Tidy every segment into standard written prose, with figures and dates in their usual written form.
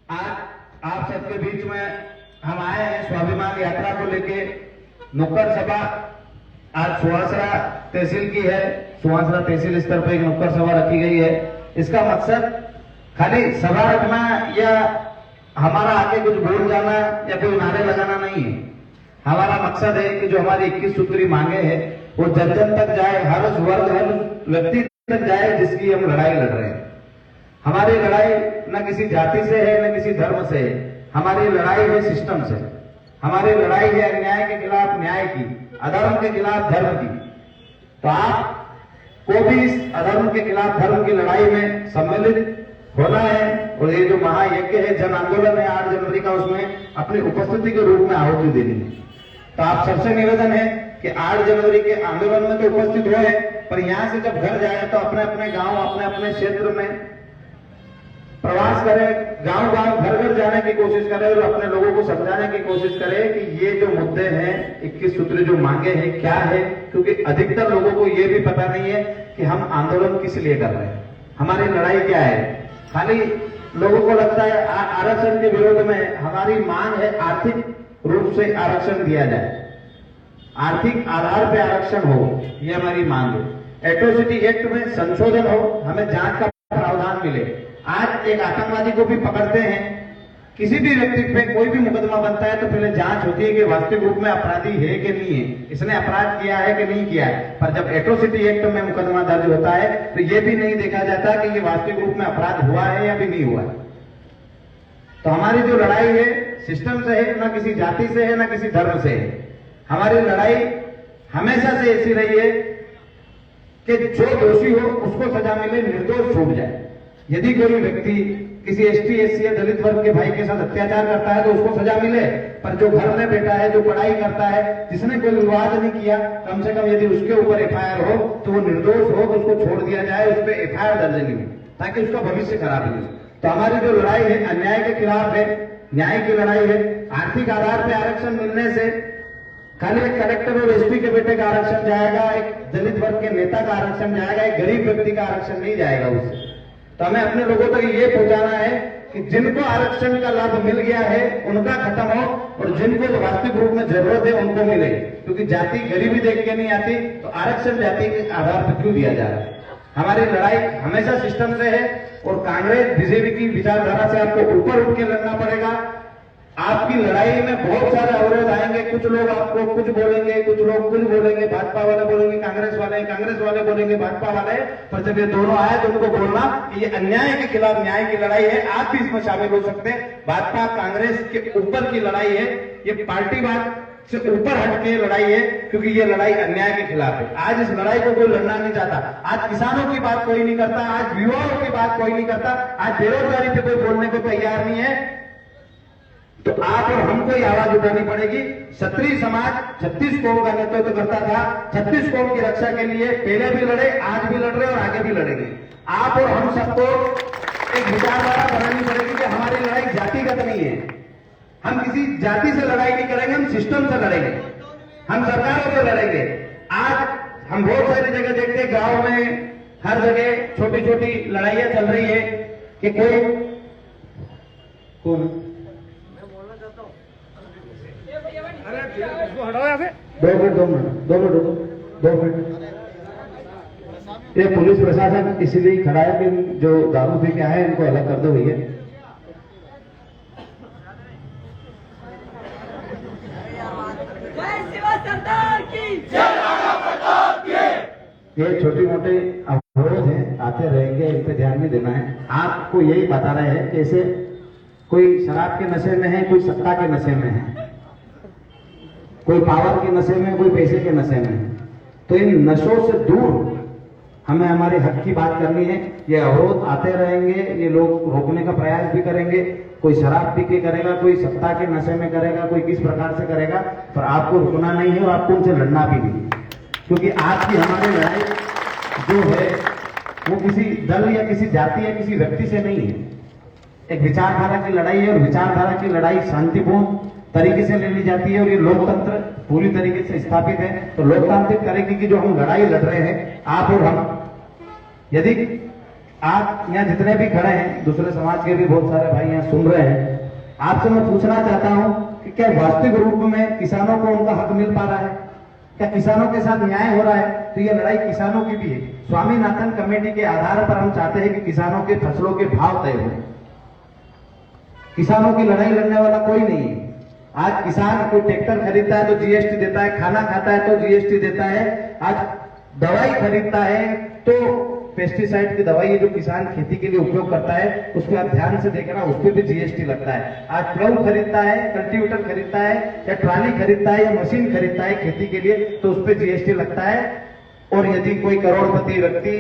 आज आप सबके बीच में हम आए हैं स्वाभिमान यात्रा को लेके। नुक्कड़ सभा आज सुहासरा तहसील की है। सुहासरा तहसील स्तर पर एक नुक्कड़ सभा रखी गई है। इसका मकसद खाली सभा रखना या हमारा आके कुछ बोल जाना या कोई नारे लगाना नहीं है। हमारा मकसद है कि जो हमारी 21 सूत्री मांगे हैं वो जन जन तक जाए, हर उस वर्ग हर व्यक्ति तक जाए जिसकी हम लड़ाई लड़ रहे हैं। हमारी लड़ाई न किसी जाति से है न किसी धर्म से है। हमारी लड़ाई है सिस्टम से। हमारी लड़ाई है अन्याय के खिलाफ न्याय की, अधर्म के खिलाफ धर्म की। तो आप को भी इस अधर्म के खिलाफ धर्म की लड़ाई में सम्मिलित होना है। और ये जो महायज्ञ है, जन आंदोलन है 8 जनवरी का, उसमें अपनी उपस्थिति के रूप में आहुति देनी है। तो आप सबसे निवेदन है कि 8 जनवरी के आंदोलन में तो उपस्थित हुए, पर यहां से जब घर जाए तो अपने अपने गांव, अपने अपने क्षेत्र में प्रवास करें, गांव गांव घर घर जाने की कोशिश करें और अपने लोगों को समझाने की कोशिश करें कि ये जो मुद्दे हैं, 21 सूत्री जो मांगे हैं क्या है। क्योंकि अधिकतर लोगों को ये भी पता नहीं है कि हम आंदोलन किस लिए कर रहे हैं, हमारी लड़ाई क्या है। खाली लोगों को लगता है आरक्षण के विरोध में हमारी मांग है आर्थिक रूप से आरक्षण दिया जाए, आर्थिक आधार पर आरक्षण हो, ये हमारी मांग है। एट्रोसिटी एक्ट में संशोधन हो, हमें जांच का प्रावधान मिले। आज एक आतंकवादी को भी पकड़ते हैं, किसी भी व्यक्ति पे कोई भी मुकदमा बनता है तो पहले जांच होती है कि वास्तविक रूप में अपराधी है कि नहीं है, इसने अपराध किया है कि नहीं किया है। पर जब एट्रोसिटी एक्ट में मुकदमा दर्ज होता है तो ये भी नहीं देखा जाता कि ये वास्तविक रूप में अपराध हुआ है या भी नहीं हुआ है। तो हमारी जो लड़ाई है सिस्टम से है, न किसी जाति से है, न किसी धर्म से है। हमारी लड़ाई हमेशा से ऐसी रही है कि जो दोषी हो उसको सजा मिले, निर्दोष छूट जाए। यदि कोई व्यक्ति किसी एसटी एससी या दलित वर्ग के भाई के साथ अत्याचार करता है तो उसको सजा मिले, पर जो घर में बैठा है, जो पढ़ाई करता है, जिसने कोई विवाद नहीं किया, कम से कम यदि उसके ऊपर एफआईआर हो तो वो निर्दोष हो तो उसको छोड़ दिया जाए, उस पर एफआईआर दर्ज नहीं हो, ताकि उसका भविष्य खराब नहीं हो। तो हमारी जो लड़ाई है अन्याय के खिलाफ है, न्याय की लड़ाई है। आर्थिक आधार पर आरक्षण मिलने से खाली एक कलेक्टर और एसपी के बेटे का आरक्षण जाएगा, एक दलित वर्ग के नेता का आरक्षण जाएगा, एक गरीब व्यक्ति का आरक्षण नहीं जाएगा उससे। तो हमें अपने लोगों तक ये पहुंचाना है कि जिनको आरक्षण का लाभ मिल गया है उनका खत्म हो और जिनको वास्तविक रूप में जरूरत है उनको मिले। क्योंकि जाति गरीबी देख के नहीं आती, तो आरक्षण जाति के आधार पर क्यों दिया जा रहा है। हमारी लड़ाई हमेशा सिस्टम से है और कांग्रेस बीजेपी की विचारधारा से आपको ऊपर उठ के लड़ना पड़ेगा। आपकी लड़ाई में बहुत सारे अवरोध आएंगे, कुछ लोग आपको कुछ बोलेंगे, कुछ लोग कुछ बोलेंगे, भाजपा वाले बोलेंगे कांग्रेस वाले बोलेंगे भाजपा वाले। पर जब ये दोनों आए तो उनको बोलना कि ये अन्याय के खिलाफ न्याय की लड़ाई है, आप भी इसमें शामिल हो सकते हैं। भाजपा कांग्रेस के ऊपर की लड़ाई है, ये पार्टीवाद से ऊपर हट के लड़ाई है, क्योंकि ये लड़ाई अन्याय के खिलाफ है। आज इस लड़ाई को कोई लड़ना नहीं चाहता। आज किसानों की बात कोई नहीं करता, आज युवाओं की बात कोई नहीं करता, आज बेरोजगारी पे कोई बोलने को तैयार नहीं है। तो आप और हमको ही आवाज उठानी पड़ेगी। क्षत्रिय समाज 36 कौम का नेतृत्व करता था, 36 कौम की रक्षा के लिए पहले भी लड़े, आज भी लड़ रहे और आगे भी लड़ेंगे। आप और हम सबको एक विचारधारा बनानी पड़ेगी कि हमारी लड़ाई जातिगत नहीं है। हम किसी जाति से लड़ाई नहीं करेंगे, हम सिस्टम से लड़ेंगे, हम सरकारों से लड़ेंगे। आज हम बहुत सारी जगह देखते हैं, गांव में हर जगह छोटी छोटी लड़ाइयां चल रही है कि कोई हटाओ यहाँ से। 2 मिनट। ये पुलिस प्रशासन इसलिए खड़ा है कि जो दारू पी के आए इनको अलग कर दो भैया। ये छोटी मोटे अवरोध हैं, आते रहेंगे, इन पे ध्यान नहीं देना है। आपको यही बता रहे हैं कैसे कोई शराब के नशे में है, कोई सत्ता के नशे में है, कोई पावर के नशे में, कोई पैसे के नशे में। तो इन नशों से दूर हमें हमारे हक की बात करनी है। ये अवरोध आते रहेंगे, ये लोग रोकने का प्रयास भी करेंगे। कोई शराब पी के करेगा, कोई सत्ता के नशे में करेगा, कोई किस प्रकार से करेगा, पर आपको रुकना नहीं है और आपको उनसे लड़ना भी नहीं। क्योंकि आज की हमारी लड़ाई जो है वो किसी दल या किसी जाति या किसी व्यक्ति से नहीं है, एक विचारधारा की लड़ाई है। और विचारधारा की लड़ाई शांतिपूर्ण तरीके से ले ली जाती है और ये लोकतंत्र पूरी तरीके से स्थापित है। तो लोकतांत्रिक तरीके की जो हम लड़ाई लड़ रहे हैं, आप और हम, यदि आप यहाँ जितने भी खड़े हैं, दूसरे समाज के भी बहुत सारे भाई यहाँ सुन रहे हैं, आपसे मैं पूछना चाहता हूं कि क्या वास्तविक रूप में किसानों को उनका हक मिल पा रहा है? क्या किसानों के साथ न्याय हो रहा है? तो ये लड़ाई किसानों की भी है। स्वामीनाथन कमेटी के आधार पर हम चाहते हैं कि किसानों के फसलों के भाव तय हो। किसानों की लड़ाई लड़ने वाला कोई नहीं है। आज किसान कोई ट्रैक्टर खरीदता है तो जीएसटी देता है, खाना खाता है तो जीएसटी देता है, आज दवाई खरीदता है तो पेस्टिसाइड की दवाई जो किसान खेती के लिए उपयोग करता है उस पर आप ध्यान से देखना, उस पर भी जीएसटी लगता है। आज प्लाऊ खरीदता है, कल्टीवेटर खरीदता है या ट्राली खरीदता है या मशीन खरीदता है खेती के लिए तो उस पर जीएसटी लगता है। और यदि कोई करोड़पति व्यक्ति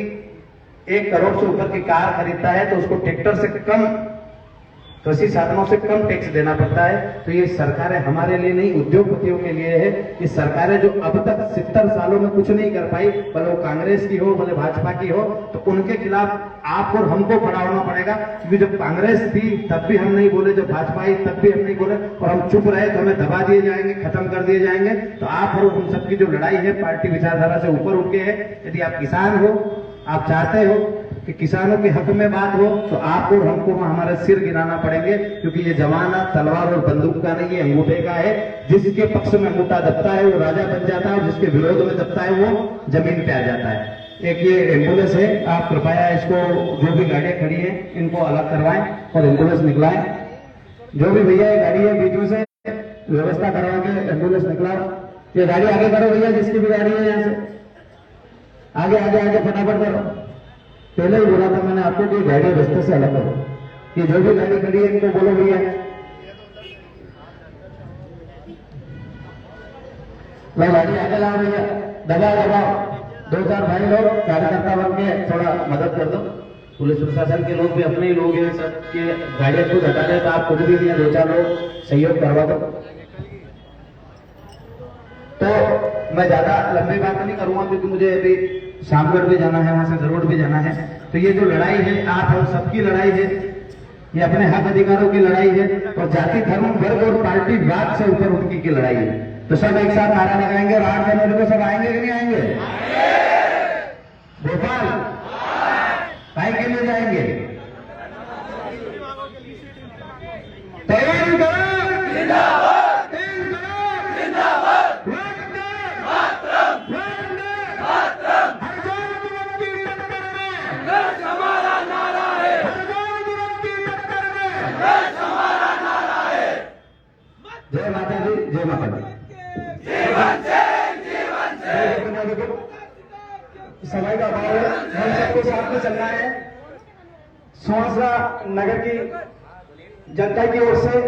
1 करोड़ से ऊपर की कार खरीदता है तो उसको ट्रैक्टर से कम, कृषि साधनों से कम टैक्स देना पड़ता है। तो ये सरकारें हमारे लिए नहीं, उद्योगपतियों के लिए है। ये सरकारें जो अब तक 70 सालों में कुछ नहीं कर पाई, भले वो कांग्रेस की हो भले भाजपा की हो, तो उनके खिलाफ आप और हमको खड़ा होना पड़ेगा। क्योंकि जब कांग्रेस थी तब भी हम नहीं बोले, जब भाजपा आई तब भी हम नहीं बोले, और हम चुप रहे तो हमें दबा दिए जाएंगे, खत्म कर दिए जाएंगे। तो आप और हम सबकी जो लड़ाई है पार्टी विचारधारा से ऊपर उठ के है। यदि आप किसान हो, आप चाहते हो कि किसानों के हक में बात हो, तो आपको और हमको हमारे सिर गिराना पड़ेंगे। क्योंकि ये जमाना तलवार और बंदूक का नहीं है, अंगूठे का है। जिसके पक्ष में अंगूठा दबता है वो राजा बन जाता है, और जिसके विरोध में दबता है वो जमीन पे आ जाता है। एक ये एम्बुलेंस है, आप कृपया इसको, जो भी गाड़ियां खड़ी हैं इनको अलग करवाएं और एम्बुलेंस निकलाएं। जो भी भैया ये गाड़ी है बीच में से व्यवस्था करवा के एम्बुलेंस निकलाओ। ये गाड़ी आगे करो भैया, जिसकी भी गाड़ी है यहाँ से आगे आगे आगे फटाफट करो। पहले ही बोला था मैंने आपको कि गाड़ी रास्ते से अलग करो। ये जो भी गाड़ी खड़ी है इनको बोलो भैया लो गाड़ी आगे लाओ भैया, दबाओ 2-4 भाई लोग कार्यकर्ता बन के थोड़ा मदद कर दो। पुलिस प्रशासन के लोग भी अपने ही लोग हैं, सब के गाड़ियां खुद हटा दे तो आप खुद भी 2-4 लोग सहयोग करवा दो। तो मैं ज्यादा लंबी बात नहीं करूंगा क्योंकि मुझे अभी शामगढ़ भी जाना है, वहां से जरूर भी जाना है। तो ये जो लड़ाई है आप हम सबकी लड़ाई है, ये अपने हक अधिकारों की लड़ाई है, और जाति धर्म वर्ग और पार्टी वाद से ऊपर उठने की लड़ाई है। तो सब एक साथ नारा लगाएंगे और 8 जनवरी को सब आएंगे कि नहीं आएंगे? भोपाल भाई के लिए जाएंगे। तैयारी करो, जय माता दी, जय माता दी। समय का अभाव है, हम सबको साथ में चलना है। सुहासरा नगर की जनता की ओर से